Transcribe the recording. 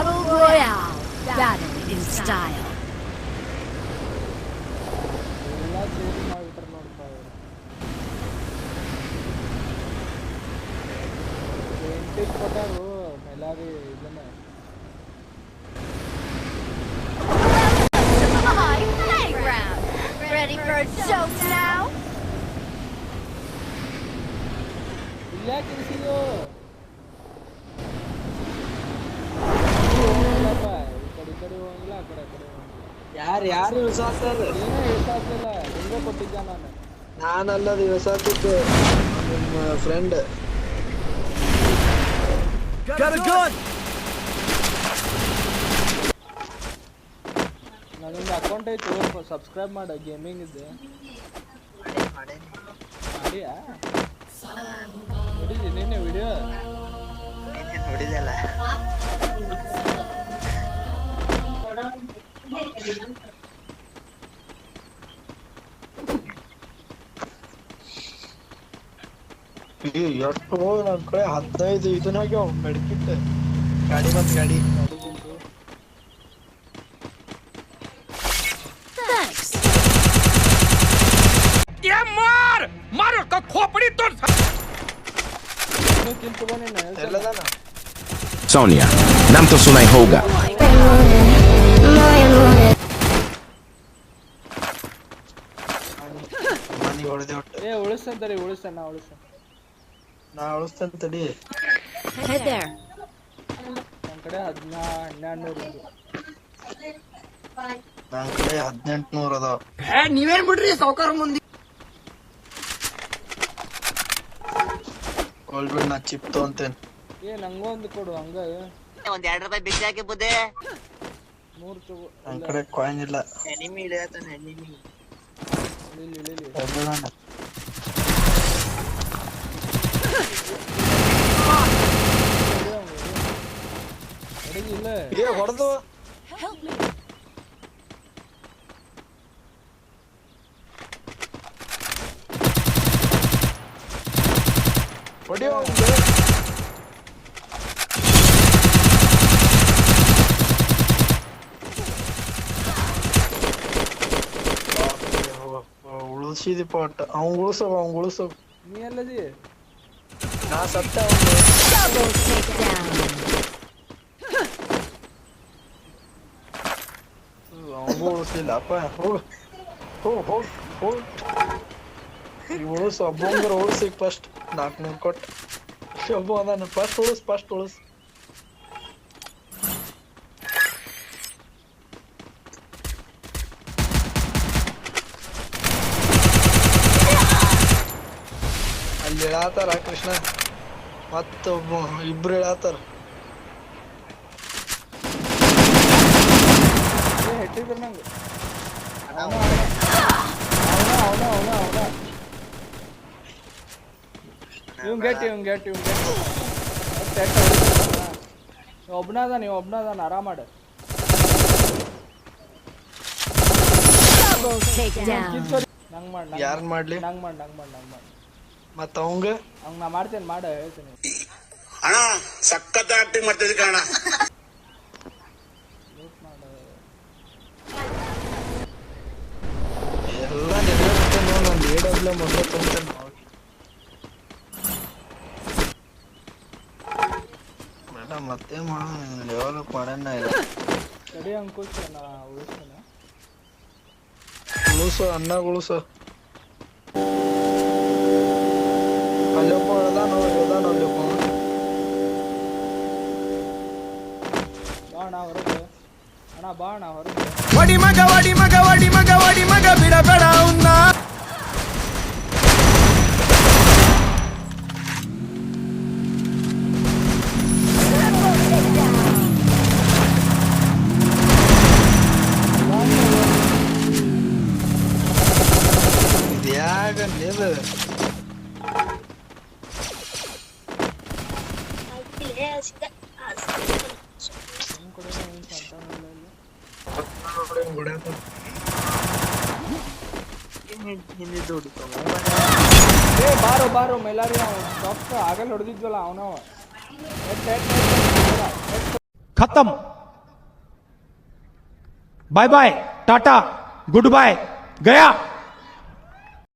Battle Royale. Battle in style. ಎಲ್ಲ ಸೇರಿ ಮಾಡಿಬಿಟ್ರೆ ನೋಡಪ್ಪ ಪೇಂಟಿಂಗ್ ಕೊಟ್ಟಾರು ಮೇಲಾರಿ ಇದನ್ನ My playground. Ready for a joke now? ಇಲ್ಲಾಕೆ ಇರಿಸಿದ್ದು ಈ ಕಡೆ ಹೋಗಿಲ್ಲ ಆ ಕಡೆ ಯಾರು ಇಳಿಸಾತಾರ ಏನೋ ಹೇಳ್ತಾಯಿಲ್ಲ ನಿಂಗೆ ಕೊಟ್ಟಿದ್ದ ನಾನು ನಾನಲ್ಲದು ಇಳಿಸಾತಿದ್ದೆ ನಿಮ್ಮ ಫ್ರೆಂಡ್ ನನ್ನೊಂದು ಅಕೌಂಟ್ ಐತಿ ಸಬ್ಸ್ಕ್ರೈಬ್ ಮಾಡ ಗೇಮಿಂಗ್ ಇದೆ ಮಾಡಿಯಾ ನೋಡಿದ್ದಿ ನಿನ್ನೆ ವಿಡಿಯೋ ನೋಡಿದಲ್ಲ ಎಷ್ಟು ನನ್ನ ಕಡೆ 15 ಇದನ್ನ ಆಗ್ಯಾವ ಮೆಡ್ಕಿಟ್ ಗಾಡಿ ಬಂತು ಗಾಡಿ Thanks. मारो का खोपड़ी तोड़ ಎಲ್ಲದಾನ Sonia, nam to sunai hoga. ಮನೆಗೆ ಹೊಡೆದೆ ಒಟ್ಟು ಏ ಉಳಿಸ್ತಂತಾರೆ ಉಳಿಸ್ತಾನ ನಾ ಉಳಿಸ್ತೇನೆ ತಡಿ Hey there. ನನ್ನ ಕಡೆ 1200 ನನ್ನ ಕಡೆ 1800 ಅದಾವ ನೀವೇನ್ ಬಿಡ್ರಿ ಸಾವುಕಾರ ಮುಂದೆ ಹೋಲ್ಬಿಡ್ ನಾ ಚಿಪ್ ತೊಗೊಂತೇನೆ ಏ ನಂಗೊಂದು ಕೊಡು ಹಂಗ ಒಂದ್ 2 ರೂಪಾಯಿ ಬಿಸಿ ಹಾಕಿ ಬುದ್ದೆ 3 ತಗೋ ನನ್ನ ಕಡೆ ಕಾಯಿನ್ ಇಲ್ಲ ಎನಿಮಿ ಇಳಿಯತಾನ ಎನಿಮಿ ಇಳಿಲಿ ಹೋಗ್ಬಿಡೋಣ ಇಲ್ಲ ಏ ಹೊಡೆದು ಹೊಡಿಯೋ ಉಳಿಸಿದಿ ಪಾಟ್ ಅವ್ನು ಉಳಿಸೋ ನೀ ಎಲ್ಲದಿ ನಾ ಸತ್ತ Double takedown. ಅವನಿಗೂ ಉಳಿಸ್ಲಿಲ್ಲ ಅಪ್ಪ ಹೋಗ್ ಉಳಿಸು ಒಬ್ಬಂಗ್ರ ಉಳಿಸಿ ಫಸ್ಟ್ 400 ಕೊಟ್ಟು ಒಬ್ಬ ಅದಾನ ಫಸ್ಟ್ ಉಳಿಸ್ ಅಲ್ಲಿ ಹೇಳಾತಾರ ಕೃಷ್ಣ ಮತ್ತೊಬ್ಬ ಇಬ್ರು ಹೇಳಾತಾರ ಏ ಹೆಟ್ಟಿದ್ರು ನಂಗೆ ಅವನ ಇವ್ನ್ ಗೆಟ್ ಒಬ್ನದ ಆರಾಮಾಡ Double takedown. ನಂಗ್ ಮಾಡ್ ಯಾರನ್ ಮಾಡ್ಲಿ ನಂಗ್ ಮಾಡ್ ಮತ್ತ ಅವಂಗ ಹಂಗ ನಾ ಮಾಡ್ತೇನೆ ಮಾಡ ಹೇಳ್ತೀನಿ ಅಣ್ಣ ಸಖತ್ ಆಕ್ಟಿಂಗ್ ಮಾಡ್ತಿದ್ದೆ ಕಣ ಎಲ್ಲ ನೆನಪಿಸ್ತೇನೆ ನಂದು AW ಮೊದಲು ತೊಗೊಂತೇನೆ ಮೇಡಮ್ ಮತ್ತೆ ಲೆವೆಲ್ ಮಾಡೋಣ ಇಲ್ಲ ತಡಿ ಅಂಕುಶ್ ನಾ ಉಳಿಸ್ತೇನೆ ಉಳಿಸು ಅನ್ನ ಉಳಿಸು ಅಲ್ಲೊಬ್ಬ ಅದಾನೋ ಅಲ್ಲೊಬ್ಬ ಬಾ ಅಣ್ಣ ಹೊರಗೆ ವಡಿ ಮಗ ಬಿಡಬೇಡ ಅವನ್ನ ಇದ್ಯಾಗ ನಿಲ್ ಏ ಬಾರೋ ಮೇಲಾರಿ ಡಾಕ್ಟರ್ ಆಗಲ್ಲ ಹೊಡೆದಿದ್ವಲ್ಲ ಅವನವ खत्म bye bye tata good bye गया